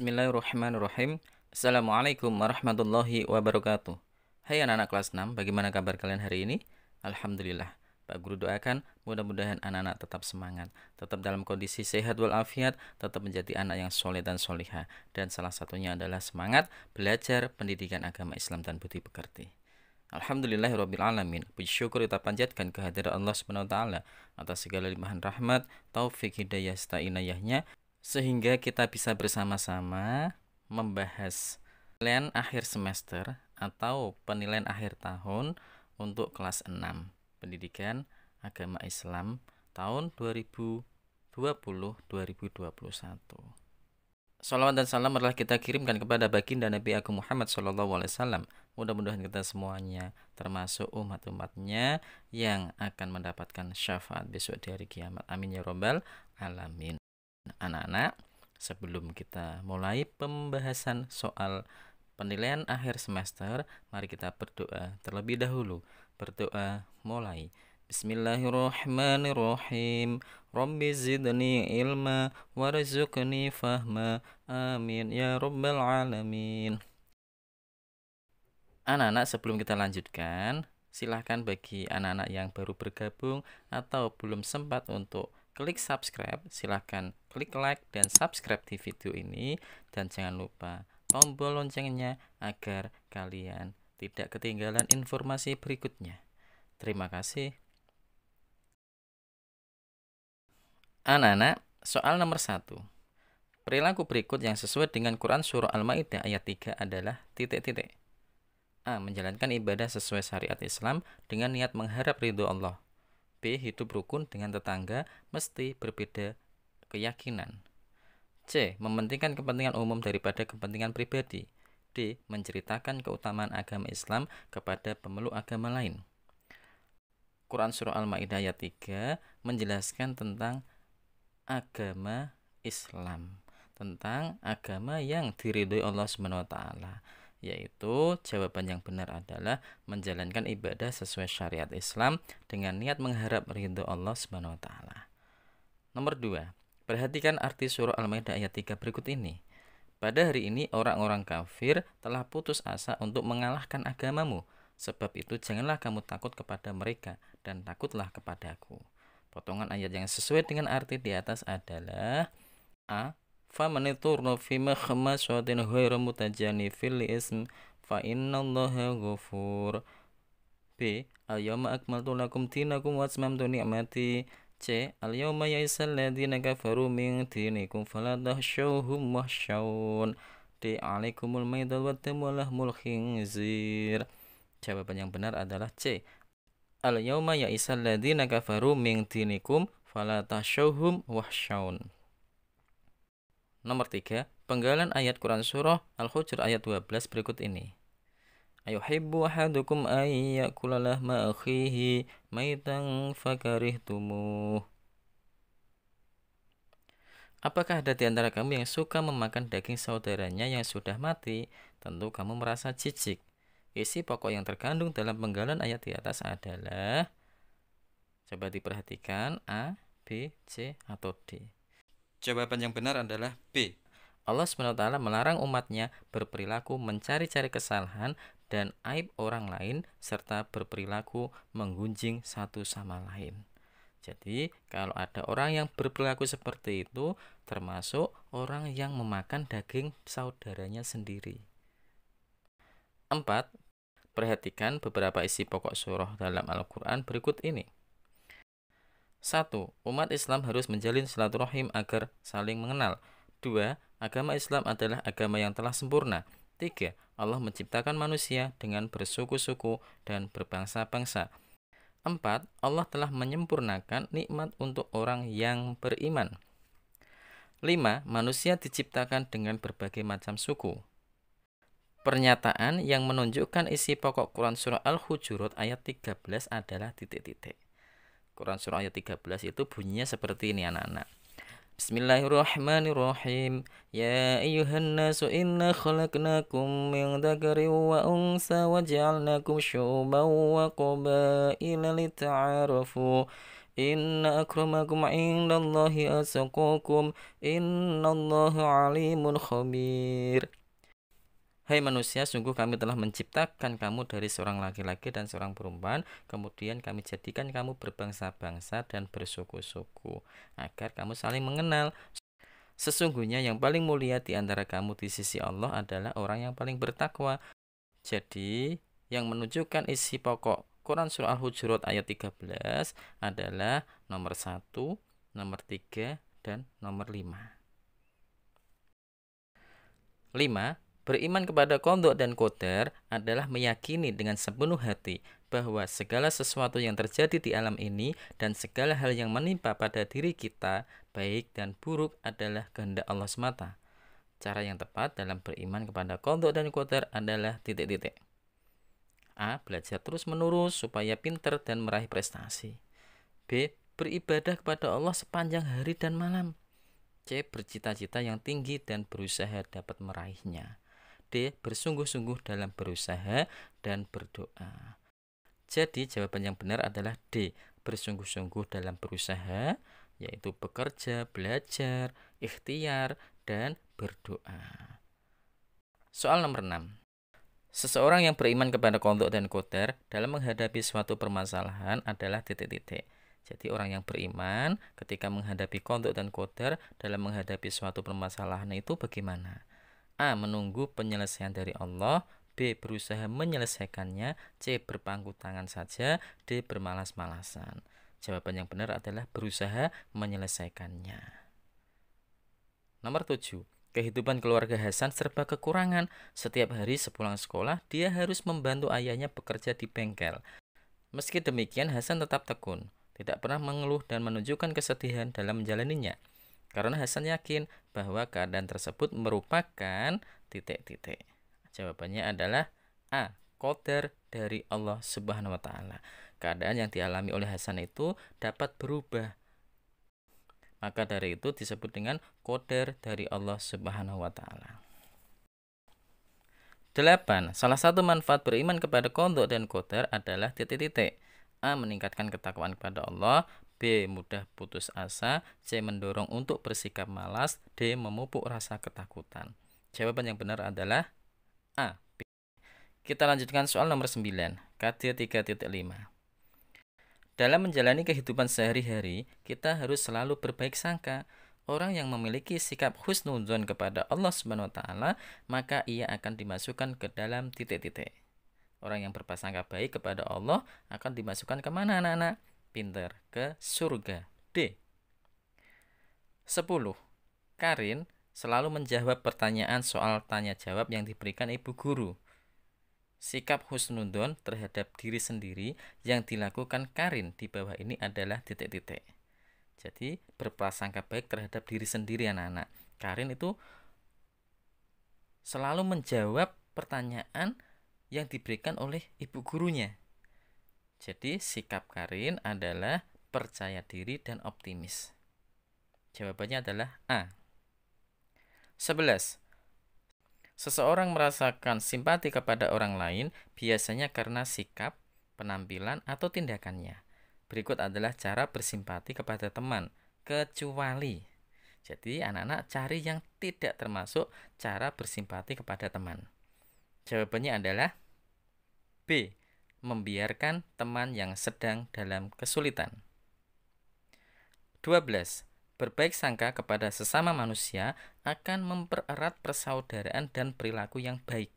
Bismillahirrahmanirrahim. Assalamualaikum warahmatullahi wabarakatuh. Hai anak-anak kelas 6, bagaimana kabar kalian hari ini? Alhamdulillah. Pak Guru doakan mudah-mudahan anak-anak tetap semangat, tetap dalam kondisi sehat walafiat, tetap menjadi anak yang soleh dan solihah. Dan salah satunya adalah semangat belajar pendidikan agama Islam dan budi pekerti. Alhamdulillahirrabbilalamin. Puji syukur kita panjatkan kehadiran Allah SWT atas segala limpahan rahmat, taufik, hidayah, serta inayahnya, sehingga kita bisa bersama-sama membahas penilaian akhir semester atau penilaian akhir tahun untuk kelas 6 Pendidikan Agama Islam tahun 2020-2021. Salawat dan salam adalah kita kirimkan kepada baginda Nabi Agung Muhammad SAW. Mudah-mudahan kita semuanya termasuk umat-umatnya yang akan mendapatkan syafaat besok di hari kiamat. Amin ya robbal alamin. Anak-anak, sebelum kita mulai pembahasan soal penilaian akhir semester, mari kita berdoa terlebih dahulu. Berdoa mulai. Bismillahirrahmanirrahim. Rabbi zidni ilma warzuqni fahma. Amin ya rabbal alamin. Anak-anak, sebelum kita lanjutkan, silahkan bagi anak-anak yang baru bergabung atau belum sempat untuk klik subscribe, silahkan klik like dan subscribe di video ini, dan jangan lupa tombol loncengnya agar kalian tidak ketinggalan informasi berikutnya. Terima kasih. Anak-anak, soal nomor 1. Perilaku berikut yang sesuai dengan Quran Surah Al-Ma'idah ayat 3 adalah titik-titik. A. Menjalankan ibadah sesuai syariat Islam dengan niat mengharap ridho Allah. B. Hidup rukun dengan tetangga mesti berbeda keyakinan. C. Mementingkan kepentingan umum daripada kepentingan pribadi. D. Menceritakan keutamaan agama Islam kepada pemeluk agama lain. Quran Surah Al-Ma'idah ayat 3 menjelaskan tentang agama Islam, tentang agama yang diridhoi Allah SWT, yaitu jawaban yang benar adalah menjalankan ibadah sesuai syariat Islam dengan niat mengharap ridho Allah SWT. Nomor 2. Perhatikan arti surah Al-Maidah ayat 3 berikut ini. Pada hari ini orang-orang kafir telah putus asa untuk mengalahkan agamamu. Sebab itu janganlah kamu takut kepada mereka dan takutlah kepadaku. Potongan ayat yang sesuai dengan arti di atas adalah A. فَمَنِ اضْطُرَّ فِي مَخْمَصَةٍ غَيْرَ مُتَجَانِفٍ لِإِثْمٍ فَإِنَّ اللَّهَ غَفُورٌ. B. الْيَوْمَ أَكْمَلْتُ لَكُمْ دِينَكُمْ وَأَتْمَمْتُ نِعْمَتِي. C. الْيَوْمَ يَئِسَ الَّذِينَ كَفَرُوا مِنْ دِينِكُمْ فَلَا تَخْشَوْهُمْ وَاخْشَوْنِ. D. عَلَيْكُمُ الْمَيْتَةُ وَالدَّمُ وَلَحْمُ الْخِنْزِيرِ. Jawaban yang benar adalah C. الْيَوْمَ يَئِسَ الَّذِينَ كَفَرُوا مِنْ دِينِكُمْ فَلَا تَخْشَوْهُمْ وَاخْشَوْنِ. Nomor 3. Penggalan ayat Quran Surah Al-Hujr ayat 12 berikut ini. Ayuhibbu ahadukum ay ya'kula lahma akhihi maitan fakarihtumuh. Apakah ada di antara kamu yang suka memakan daging saudaranya yang sudah mati? Tentu kamu merasa jijik. Isi pokok yang terkandung dalam penggalan ayat di atas adalah, coba diperhatikan, A, B, C, atau D. Jawaban yang benar adalah B. Allah SWT melarang umatnya berperilaku mencari-cari kesalahan dan aib orang lain serta berperilaku menggunjing satu sama lain. Jadi, kalau ada orang yang berperilaku seperti itu, termasuk orang yang memakan daging saudaranya sendiri. 4. Perhatikan beberapa isi pokok surah dalam Al-Quran berikut ini. 1. Umat Islam harus menjalin silaturahim agar saling mengenal. 2. Agama Islam adalah agama yang telah sempurna. 3. Allah menciptakan manusia dengan bersuku-suku dan berbangsa-bangsa. 4. Allah telah menyempurnakan nikmat untuk orang yang beriman. 5. Manusia diciptakan dengan berbagai macam suku. Pernyataan yang menunjukkan isi pokok Quran Surah Al-Hujurat ayat 13 adalah titik-titik. Quran Surah ayat 13 itu bunyinya seperti ini anak-anak. Bismillahirrahmanirrahim. Ya ayyuhan nasu inna khalaqnakum min dzakarin wa unsa wa ja'alnakum syu'uban wa qabaila lita'arafu. Inna akramakum indallahi atqakum. Innallaha alimun khabir. Hai manusia, sungguh kami telah menciptakan kamu dari seorang laki-laki dan seorang perempuan. Kemudian kami jadikan kamu berbangsa-bangsa dan bersuku-suku, agar kamu saling mengenal. Sesungguhnya yang paling mulia di antara kamu di sisi Allah adalah orang yang paling bertakwa. Jadi, yang menunjukkan isi pokok Quran Surah Al-Hujurat ayat 13 adalah nomor 1, nomor 3, dan nomor 5. 5. Beriman kepada qadha dan qadar adalah meyakini dengan sepenuh hati bahwa segala sesuatu yang terjadi di alam ini dan segala hal yang menimpa pada diri kita, baik dan buruk, adalah kehendak Allah semata. Cara yang tepat dalam beriman kepada qadha dan qadar adalah titik-titik. A. Belajar terus-menerus supaya pintar dan meraih prestasi. B. Beribadah kepada Allah sepanjang hari dan malam. C. Bercita-cita yang tinggi dan berusaha dapat meraihnya. D. Bersungguh-sungguh dalam berusaha dan berdoa. Jadi jawaban yang benar adalah D. Bersungguh-sungguh dalam berusaha, yaitu bekerja, belajar, ikhtiar, dan berdoa. Soal nomor 6. Seseorang yang beriman kepada qadha dan qadar dalam menghadapi suatu permasalahan adalah titik-titik. Jadi orang yang beriman ketika menghadapi qadha dan qadar dalam menghadapi suatu permasalahan itu bagaimana? A. Menunggu penyelesaian dari Allah. B. Berusaha menyelesaikannya. C. Berpangku tangan saja. D. Bermalas-malasan. Jawaban yang benar adalah berusaha menyelesaikannya. Nomor 7. Kehidupan keluarga Hasan serba kekurangan. Setiap hari sepulang sekolah, dia harus membantu ayahnya bekerja di bengkel. Meski demikian, Hasan tetap tekun, tidak pernah mengeluh dan menunjukkan kesedihan dalam menjalaninya. Karena Hasan yakin bahwa keadaan tersebut merupakan titik-titik. Jawabannya adalah A. Qadar dari Allah Subhanahu wa taala. Keadaan yang dialami oleh Hasan itu dapat berubah. Maka dari itu disebut dengan qadar dari Allah Subhanahu wa taala. 8. Salah satu manfaat beriman kepada qadha dan qadar adalah titik-titik. A. Meningkatkan ketakwaan kepada Allah. B. Mudah putus asa. C. Mendorong untuk bersikap malas. D. Memupuk rasa ketakutan. Jawaban yang benar adalah A. B. Kita lanjutkan soal nomor 9. KD 3.5. Dalam menjalani kehidupan sehari-hari, kita harus selalu berbaik sangka. Orang yang memiliki sikap husnudzon kepada Allah Subhanahu wa taala, maka ia akan dimasukkan ke dalam titik-titik. Orang yang berprasangka baik kepada Allah akan dimasukkan kemana anak-anak? Pintar, ke surga. D. 10. Karin selalu menjawab pertanyaan soal tanya jawab yang diberikan ibu guru. Sikap husnudzon terhadap diri sendiri yang dilakukan Karin di bawah ini adalah titik-titik. Jadi berprasangka baik terhadap diri sendiri anak-anak. Karin itu selalu menjawab pertanyaan yang diberikan oleh ibu gurunya. Jadi sikap Karin adalah percaya diri dan optimis. Jawabannya adalah A. 11. Seseorang merasakan simpati kepada orang lain biasanya karena sikap, penampilan, atau tindakannya. Berikut adalah cara bersimpati kepada teman, kecuali. Jadi anak-anak cari yang tidak termasuk cara bersimpati kepada teman. Jawabannya adalah B. Membiarkan teman yang sedang dalam kesulitan. 12. Berbaik sangka kepada sesama manusia akan mempererat persaudaraan dan perilaku yang baik.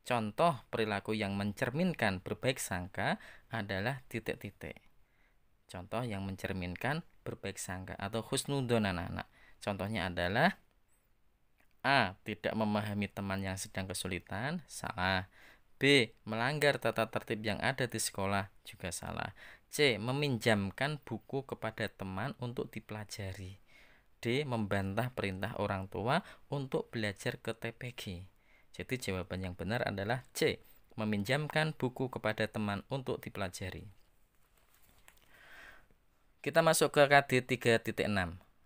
Contoh perilaku yang mencerminkan berbaik sangka adalah titik-titik. Contoh yang mencerminkan berbaik sangka atau husnudzon anak-anak. Contohnya adalah A. Tidak memahami teman yang sedang kesulitan, salah. B. Melanggar tata tertib yang ada di sekolah, juga salah. C. Meminjamkan buku kepada teman untuk dipelajari. D. Membantah perintah orang tua untuk belajar ke TPG. Jadi jawaban yang benar adalah C. Meminjamkan buku kepada teman untuk dipelajari. Kita masuk ke KD 3.6.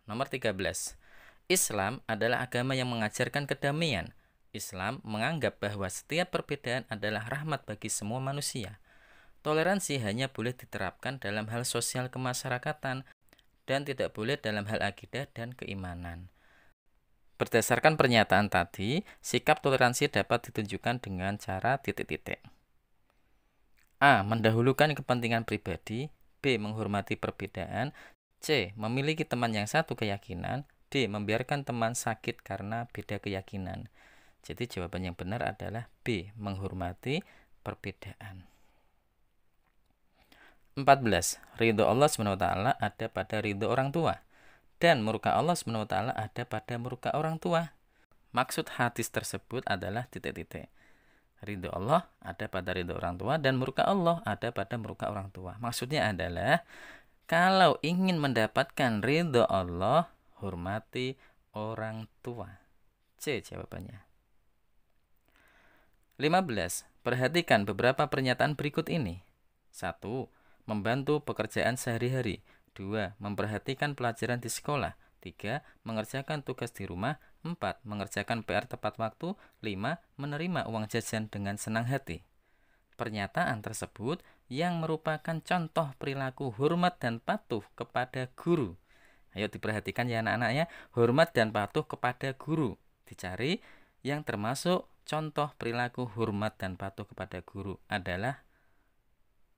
Nomor 13. Islam adalah agama yang mengajarkan kedamaian. Islam menganggap bahwa setiap perbedaan adalah rahmat bagi semua manusia. Toleransi hanya boleh diterapkan dalam hal sosial kemasyarakatan dan tidak boleh dalam hal akidah dan keimanan. Berdasarkan pernyataan tadi, sikap toleransi dapat ditunjukkan dengan cara titik-titik. A. Mendahulukan kepentingan pribadi. B. Menghormati perbedaan. C. Memiliki teman yang satu keyakinan. D. Membiarkan teman sakit karena beda keyakinan. Jadi jawaban yang benar adalah B. Menghormati perbedaan. 14. Ridho Allah SWT ada pada ridho orang tua. Dan murka Allah SWT ada pada murka orang tua. Maksud hadis tersebut adalah titik-titik. Ridho Allah ada pada ridho orang tua dan murka Allah ada pada murka orang tua. Maksudnya adalah kalau ingin mendapatkan ridho Allah, hormati orang tua. C jawabannya. 15. Perhatikan beberapa pernyataan berikut ini. 1. Membantu pekerjaan sehari-hari. 2. Memperhatikan pelajaran di sekolah. 3. Mengerjakan tugas di rumah. 4. Mengerjakan PR tepat waktu. 5. Menerima uang jajan dengan senang hati. Pernyataan tersebut yang merupakan contoh perilaku hormat dan patuh kepada guru. Ayo diperhatikan ya anak-anak ya. Hormat dan patuh kepada guru. Dicari yang termasuk contoh perilaku hormat dan patuh kepada guru adalah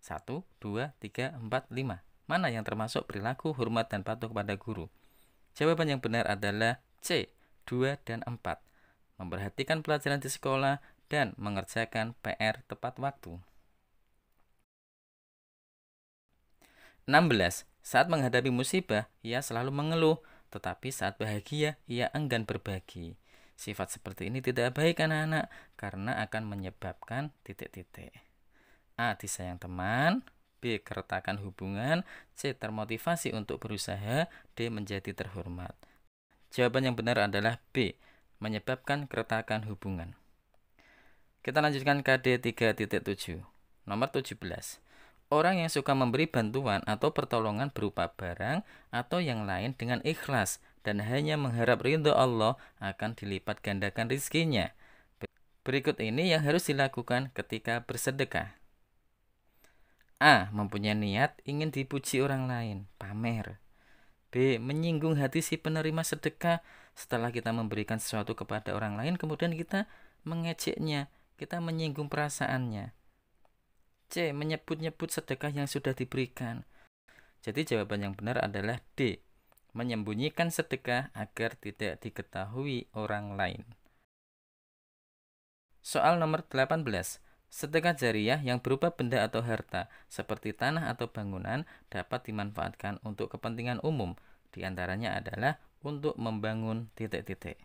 1, 2, 3, 4, 5. Mana yang termasuk perilaku hormat dan patuh kepada guru? Jawaban yang benar adalah C, 2 dan 4. Memperhatikan pelajaran di sekolah dan mengerjakan PR tepat waktu. 16. Saat menghadapi musibah, ia selalu mengeluh, tetapi saat bahagia, ia enggan berbagi. Sifat seperti ini tidak baik anak-anak, karena akan menyebabkan titik-titik. A. Disayang teman. B. Keretakan hubungan. C. Termotivasi untuk berusaha. D. Menjadi terhormat. Jawaban yang benar adalah B. Menyebabkan keretakan hubungan. Kita lanjutkan KD 3.7. Nomor 17. Orang yang suka memberi bantuan atau pertolongan berupa barang atau yang lain dengan ikhlas dan hanya mengharap ridho Allah akan dilipat gandakan rizkinya. Berikut ini yang harus dilakukan ketika bersedekah. A. Mempunyai niat ingin dipuji orang lain, pamer. B. Menyinggung hati si penerima sedekah setelah kita memberikan sesuatu kepada orang lain, kemudian kita mengejeknya, kita menyinggung perasaannya. C. Menyebut-nyebut sedekah yang sudah diberikan. Jadi jawaban yang benar adalah D. Menyembunyikan sedekah agar tidak diketahui orang lain. Soal nomor 18. Sedekah jariyah yang berupa benda atau harta, seperti tanah atau bangunan, dapat dimanfaatkan untuk kepentingan umum. Di antaranya adalah untuk membangun titik-titik.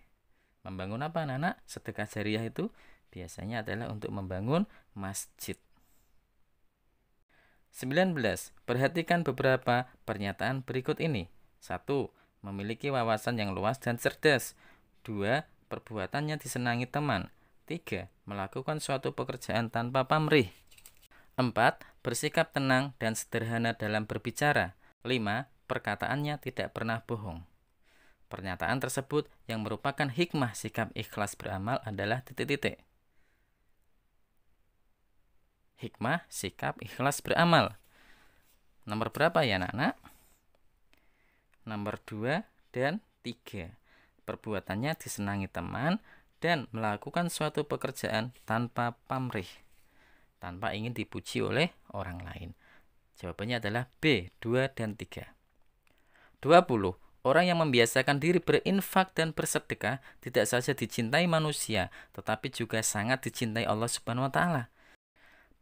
Membangun apa anak-anak? Sedekah jariyah itu biasanya adalah untuk membangun masjid. 19. Perhatikan beberapa pernyataan berikut ini. 1. Memiliki wawasan yang luas dan cerdas. 2. Perbuatannya disenangi teman. 3. Melakukan suatu pekerjaan tanpa pamrih. 4. Bersikap tenang dan sederhana dalam berbicara. 5. Perkataannya tidak pernah bohong. Pernyataan tersebut yang merupakan hikmah sikap ikhlas beramal adalah titik-titik. Hikmah sikap ikhlas beramal. Nomor berapa ya anak-anak? Nomor 2 dan 3. Perbuatannya disenangi teman dan melakukan suatu pekerjaan tanpa pamrih, tanpa ingin dipuji oleh orang lain. Jawabannya adalah B, 2 dan 3. 20. Orang yang membiasakan diri berinfak dan bersedekah tidak saja dicintai manusia, tetapi juga sangat dicintai Allah Subhanahu wa taala.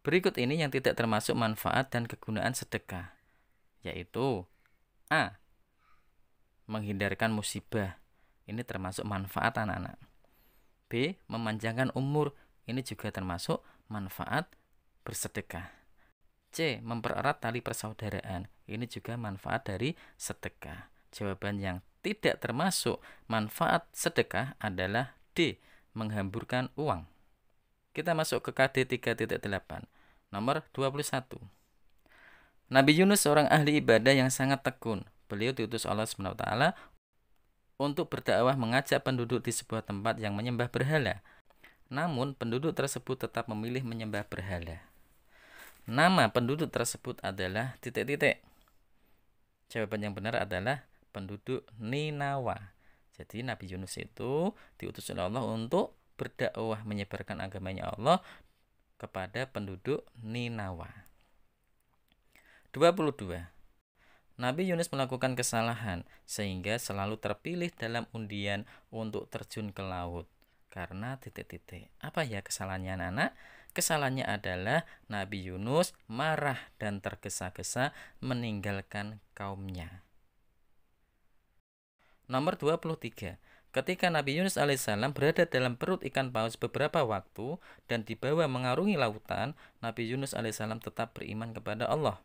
Berikut ini yang tidak termasuk manfaat dan kegunaan sedekah, yaitu A. Menghindarkan musibah. Ini termasuk manfaat anak-anak. B. Memanjangkan umur. Ini juga termasuk manfaat bersedekah. C. Mempererat tali persaudaraan. Ini juga manfaat dari sedekah. Jawaban yang tidak termasuk manfaat sedekah adalah D. Menghamburkan uang. Kita masuk ke KD 3.8. Nomor 21. Nabi Yunus seorang ahli ibadah yang sangat tekun. Beliau diutus Allah SWT untuk berdakwah mengajak penduduk di sebuah tempat yang menyembah berhala. Namun penduduk tersebut tetap memilih menyembah berhala. Nama penduduk tersebut adalah titik-titik. Jawaban yang benar adalah penduduk Ninawa. Jadi Nabi Yunus itu diutus oleh Allah untuk berdakwah menyebarkan agamanya Allah kepada penduduk Ninawa. 22. Nabi Yunus melakukan kesalahan sehingga selalu terpilih dalam undian untuk terjun ke laut karena titik-titik. Apa ya kesalahannya anak-anak? Kesalahannya adalah Nabi Yunus marah dan tergesa-gesa meninggalkan kaumnya. Nomor 23. Ketika Nabi Yunus alaihissalam berada dalam perut ikan paus beberapa waktu dan dibawa mengarungi lautan, Nabi Yunus alaihissalam tetap beriman kepada Allah.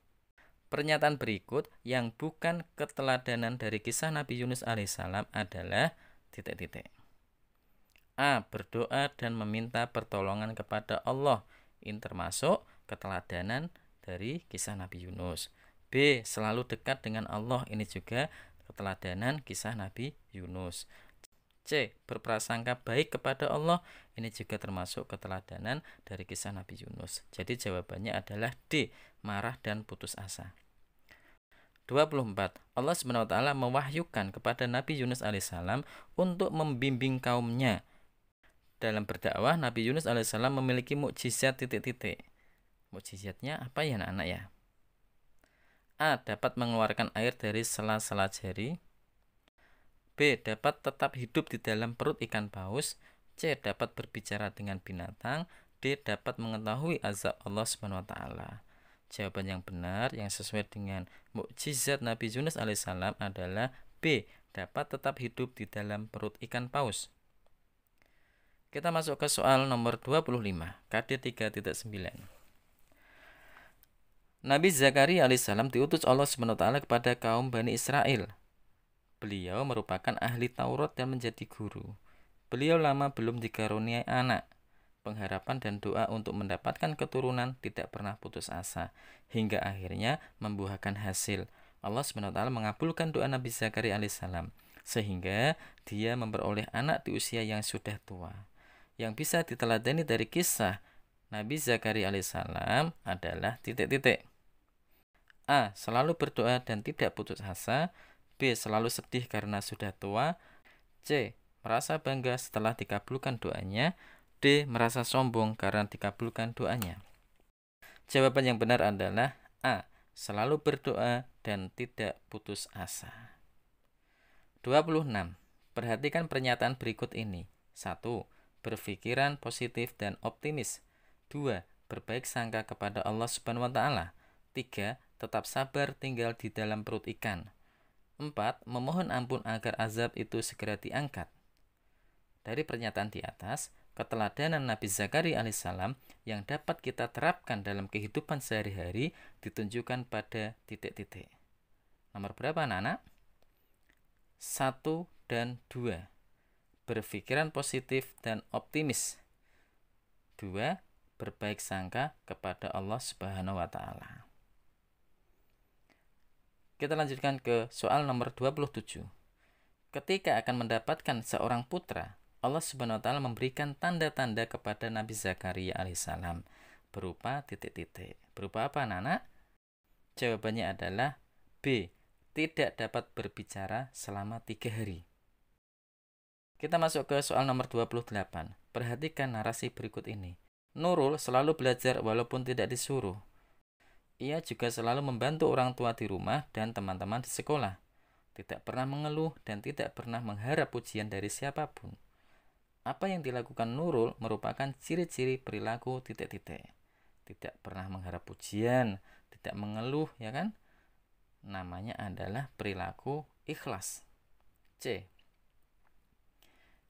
Pernyataan berikut yang bukan keteladanan dari kisah Nabi Yunus alaihissalam adalah titik-titik. A. Berdoa dan meminta pertolongan kepada Allah. Ini termasuk keteladanan dari kisah Nabi Yunus. B. Selalu dekat dengan Allah. Ini juga keteladanan kisah Nabi Yunus. C. Berprasangka baik kepada Allah. Ini juga termasuk keteladanan dari kisah Nabi Yunus. Jadi jawabannya adalah D. Marah dan putus asa. 24. Allah SWT mewahyukan kepada Nabi Yunus alaihissalam untuk membimbing kaumnya. Dalam berdakwah, Nabi Yunus alaihissalam memiliki mukjizat titik-titik. Mukjizatnya apa ya anak-anak ya? A. Dapat mengeluarkan air dari sela-sela jari. B. Dapat tetap hidup di dalam perut ikan paus. C. Dapat berbicara dengan binatang. D. Dapat mengetahui azab Allah SWT. Jawaban yang benar yang sesuai dengan mukjizat Nabi Yunus alaihissalam adalah B. Dapat tetap hidup di dalam perut ikan paus. Kita masuk ke soal nomor 25, KD 3.9. Nabi Zakaria alaihissalam diutus Allah SWT kepada kaum Bani Israel. Beliau merupakan ahli Taurat dan menjadi guru. Beliau lama belum dikaruniai anak. Pengharapan dan doa untuk mendapatkan keturunan tidak pernah putus asa, hingga akhirnya membuahkan hasil. Allah SWT mengabulkan doa Nabi Zakaria alaihissalam, sehingga dia memperoleh anak di usia yang sudah tua. Yang bisa diteladani dari kisah Nabi Zakaria alaihissalam adalah titik-titik. A. Selalu berdoa dan tidak putus asa. B. Selalu sedih karena sudah tua. C. Merasa bangga setelah dikabulkan doanya. D. Merasa sombong karena dikabulkan doanya. Jawaban yang benar adalah A. Selalu berdoa dan tidak putus asa. 26. Perhatikan pernyataan berikut ini. 1. Berpikiran positif dan optimis. 2. Berbaik sangka kepada Allah Subhanahu wa taala. 3. Tetap sabar tinggal di dalam perut ikan. 4. Memohon ampun agar azab itu segera diangkat. Dari pernyataan di atas, keteladanan Nabi Zakaria alaihissalam yang dapat kita terapkan dalam kehidupan sehari-hari ditunjukkan pada titik-titik. Nomor berapa anak-anak? 1 dan 2. Berpikiran positif dan optimis. 2. Berbaik sangka kepada Allah Subhanahu wa taala. Kita lanjutkan ke soal nomor 27. Ketika akan mendapatkan seorang putra, Allah Subhanahu wa taala memberikan tanda-tanda kepada Nabi Zakaria alaihissalam berupa titik-titik. Berupa apa anak-anak? Jawabannya adalah B. Tidak dapat berbicara selama 3 hari. Kita masuk ke soal nomor 28. Perhatikan narasi berikut ini. Nurul selalu belajar walaupun tidak disuruh. Ia juga selalu membantu orang tua di rumah dan teman-teman di sekolah. Tidak pernah mengeluh dan tidak pernah mengharap pujian dari siapapun. Apa yang dilakukan Nurul merupakan ciri-ciri perilaku titik-titik. Tidak pernah mengharap pujian, tidak mengeluh, ya kan? Namanya adalah perilaku ikhlas. C.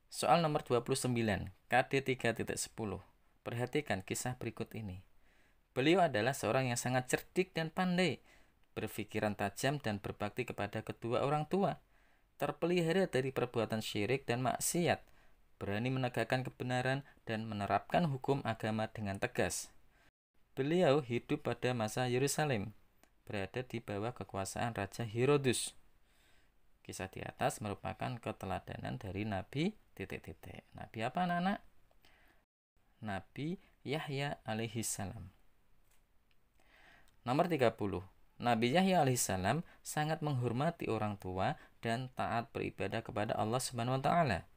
Soal nomor 29, KD 3.10. Perhatikan kisah berikut ini. Beliau adalah seorang yang sangat cerdik dan pandai, berpikiran tajam dan berbakti kepada kedua orang tua, terpelihara dari perbuatan syirik dan maksiat, berani menegakkan kebenaran dan menerapkan hukum agama dengan tegas. Beliau hidup pada masa Yerusalem, berada di bawah kekuasaan Raja Herodus. Kisah di atas merupakan keteladanan dari Nabi titik-titik. Nabi apa anak-anak? Nabi Yahya alaihissalam. Nomor 30. Nabi Yahya alaihissalam sangat menghormati orang tua dan taat beribadah kepada Allah Subhanahu wa taala.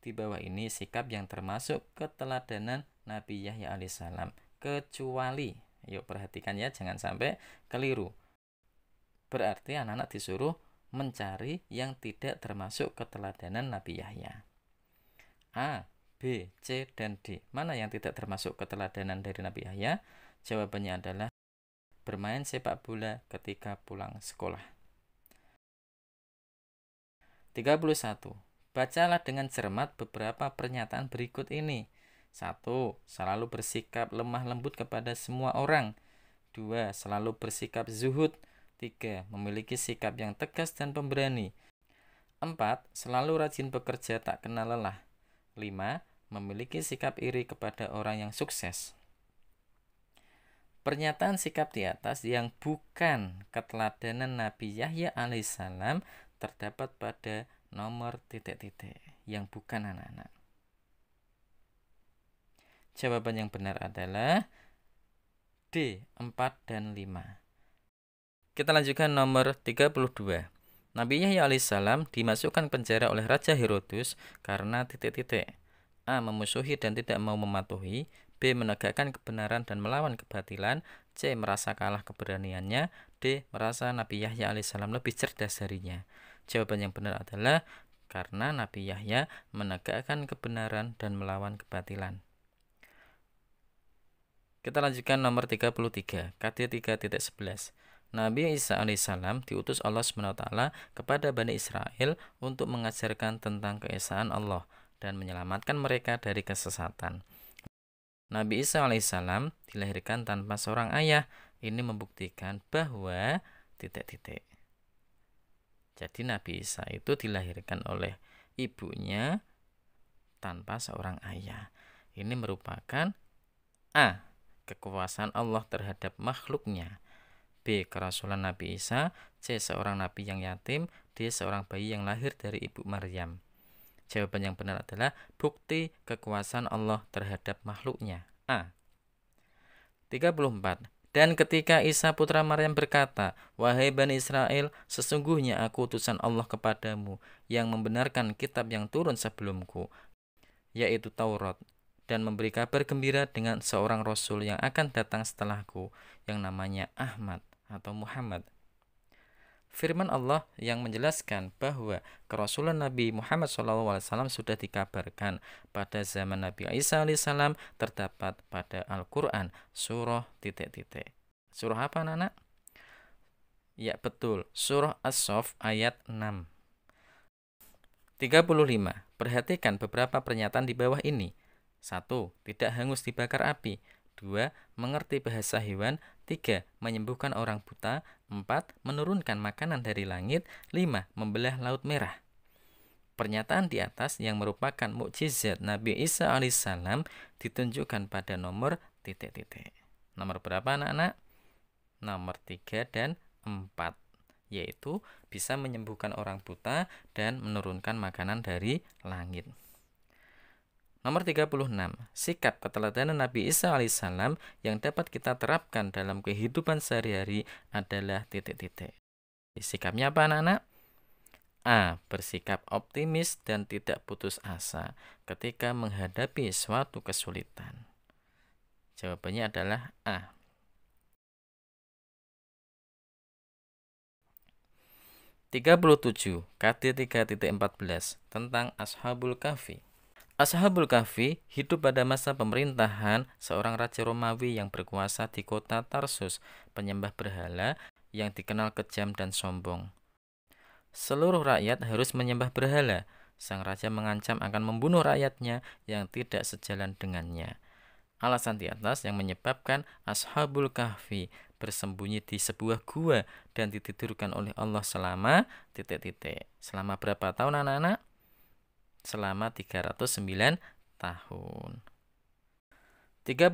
Di bawah ini sikap yang termasuk keteladanan Nabi Yahya alaihissalam, kecuali, yuk perhatikan ya, jangan sampai keliru. Berarti anak-anak disuruh mencari yang tidak termasuk keteladanan Nabi Yahya. A, B, C, dan D. Mana yang tidak termasuk keteladanan dari Nabi Yahya? Jawabannya adalah bermain sepak bola ketika pulang sekolah. 31. Bacalah dengan cermat beberapa pernyataan berikut ini. 1. Selalu bersikap lemah lembut kepada semua orang. 2. Selalu bersikap zuhud. 3. Memiliki sikap yang tegas dan pemberani. 4. Selalu rajin bekerja tak kenal lelah. 5. Memiliki sikap iri kepada orang yang sukses. Pernyataan sikap di atas yang bukan keteladanan Nabi Yahya alaihissalam terdapat pada nomor titik-titik yang bukan anak-anak. Jawaban yang benar adalah D, 4 dan 5. Kita lanjutkan nomor 32. Nabi Yahya alaihissalam dimasukkan penjara oleh Raja Herodus karena titik-titik. A. Memusuhi dan tidak mau mematuhi. B. Menegakkan kebenaran dan melawan kebatilan. C. Merasa kalah keberaniannya. D. Merasa Nabi Yahya alaihissalam lebih cerdas darinya. Jawaban yang benar adalah karena Nabi Yahya menegakkan kebenaran dan melawan kebatilan. Kita lanjutkan nomor 33, KD 3.11. Nabi Isa alaihissalam diutus Allah SWT kepada Bani Israel untuk mengajarkan tentang keesaan Allah dan menyelamatkan mereka dari kesesatan. Nabi Isa alaihissalam dilahirkan tanpa seorang ayah. Ini membuktikan bahwa titik-titik. Jadi Nabi Isa itu dilahirkan oleh ibunya tanpa seorang ayah. Ini merupakan A. Kekuasaan Allah terhadap makhluknya. B. Kerasulan Nabi Isa. C. Seorang nabi yang yatim. D. Seorang bayi yang lahir dari ibu Maryam. Jawaban yang benar adalah bukti kekuasaan Allah terhadap makhluknya. A. 34. Dan ketika Isa putra Maryam berkata, "Wahai Bani Israel, sesungguhnya aku utusan Allah kepadamu yang membenarkan kitab yang turun sebelumku, yaitu Taurat, dan memberi kabar gembira dengan seorang Rasul yang akan datang setelahku, yang namanya Ahmad atau Muhammad." Firman Allah yang menjelaskan bahwa kerasulan Nabi Muhammad SAW sudah dikabarkan pada zaman Nabi Isa alaihissalam terdapat pada Al-Quran surah titik-titik. Surah apa anak-anak? Ya betul, surah As-Saff ayat 6. 35. Perhatikan beberapa pernyataan di bawah ini. 1. Tidak hangus dibakar api. 2. Mengerti bahasa hewan. 3. Menyembuhkan orang buta. 4. Menurunkan makanan dari langit. 5. Membelah laut merah. Pernyataan di atas yang merupakan mukjizat Nabi Isa alaihissalam ditunjukkan pada nomor titik-titik. Nomor berapa anak-anak? Nomor 3 dan 4. Yaitu bisa menyembuhkan orang buta dan menurunkan makanan dari langit. Nomor 36. Sikap keteladanan Nabi Isa alaihissalam yang dapat kita terapkan dalam kehidupan sehari-hari adalah titik-titik. Sikapnya apa anak-anak? A. Bersikap optimis dan tidak putus asa ketika menghadapi suatu kesulitan. Jawabannya adalah A. 37. KD 3.14 tentang Ashabul Kahfi. Ashabul Kahfi hidup pada masa pemerintahan seorang raja Romawi yang berkuasa di kota Tarsus, penyembah berhala yang dikenal kejam dan sombong. Seluruh rakyat harus menyembah berhala. Sang raja mengancam akan membunuh rakyatnya yang tidak sejalan dengannya. Alasan di atas yang menyebabkan Ashabul Kahfi bersembunyi di sebuah gua dan ditidurkan oleh Allah selama titik-titik. Selama berapa tahun anak-anak? Selama 309 tahun. 38.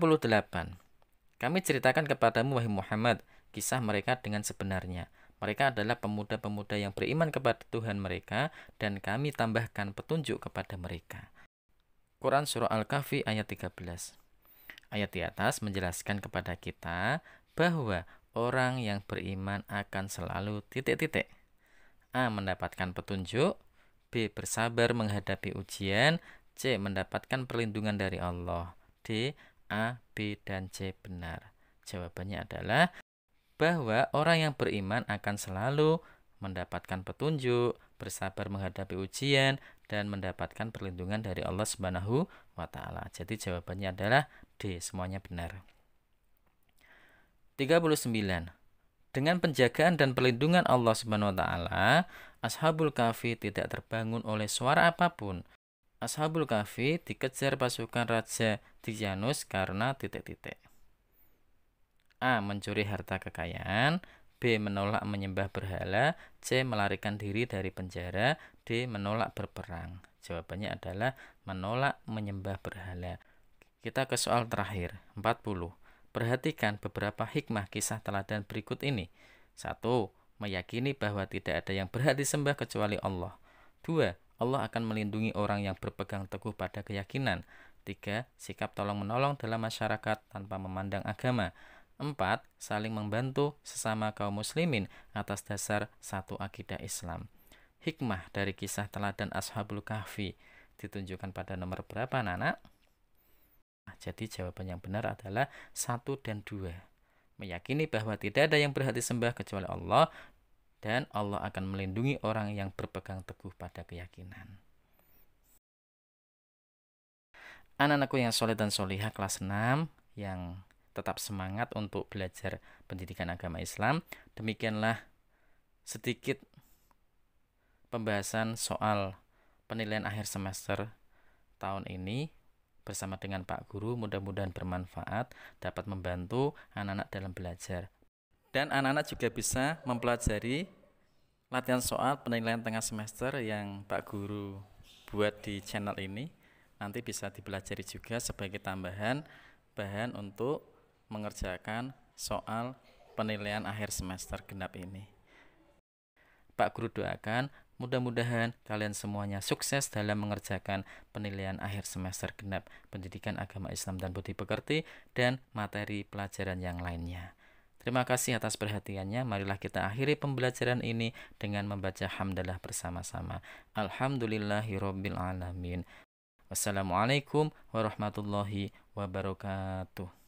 Kami ceritakan kepadamu wahai Muhammad kisah mereka dengan sebenarnya. Mereka adalah pemuda-pemuda yang beriman kepada Tuhan mereka dan kami tambahkan petunjuk kepada mereka. Quran Surah Al-Kahfi ayat 13. Ayat di atas menjelaskan kepada kita bahwa orang yang beriman akan selalu titik-titik. A. Mendapatkan petunjuk. B. Bersabar menghadapi ujian. C. Mendapatkan perlindungan dari Allah. D. A, B, dan C benar. Jawabannya adalah bahwa orang yang beriman akan selalu mendapatkan petunjuk, bersabar menghadapi ujian, dan mendapatkan perlindungan dari Allah Subhanahu wa Ta'ala. Jadi jawabannya adalah D, semuanya benar. 39. Dengan penjagaan dan perlindungan Allah Subhanahu wa Ta'ala, Ashabul Kahfi tidak terbangun oleh suara apapun. Ashabul Kahfi dikejar pasukan Raja Diyanus karena titik-titik. A. Mencuri harta kekayaan. B. Menolak menyembah berhala. C. Melarikan diri dari penjara. D. Menolak berperang. Jawabannya adalah menolak menyembah berhala. Kita ke soal terakhir, 40. Perhatikan beberapa hikmah kisah teladan berikut ini. 1. Meyakini bahwa tidak ada yang berhak disembah kecuali Allah. 2. Allah akan melindungi orang yang berpegang teguh pada keyakinan. 3. Sikap tolong-menolong dalam masyarakat tanpa memandang agama. 4. Saling membantu sesama kaum muslimin atas dasar satu akidah Islam. Hikmah dari kisah teladan Ashabul Kahfi ditunjukkan pada nomor berapa, anak? Jadi jawaban yang benar adalah 1 dan 2. Meyakini bahwa tidak ada yang berhak disembah kecuali Allah, dan Allah akan melindungi orang yang berpegang teguh pada keyakinan. Anak-anakku yang soleh dan solihah kelas 6 yang tetap semangat untuk belajar pendidikan agama Islam, demikianlah sedikit pembahasan soal penilaian akhir semester tahun ini bersama dengan Pak Guru. Mudah-mudahan bermanfaat, dapat membantu anak-anak dalam belajar. Dan anak-anak juga bisa mempelajari latihan soal penilaian tengah semester yang Pak Guru buat di channel ini. Nanti bisa dipelajari juga sebagai tambahan bahan untuk mengerjakan soal penilaian akhir semester genap ini. Pak Guru doakan mudah-mudahan kalian semuanya sukses dalam mengerjakan penilaian akhir semester genap pendidikan agama Islam dan budi pekerti dan materi pelajaran yang lainnya. Terima kasih atas perhatiannya. Marilah kita akhiri pembelajaran ini dengan membaca hamdalah bersama-sama. Alhamdulillahirabbil alamin. Wassalamualaikum warahmatullahi wabarakatuh.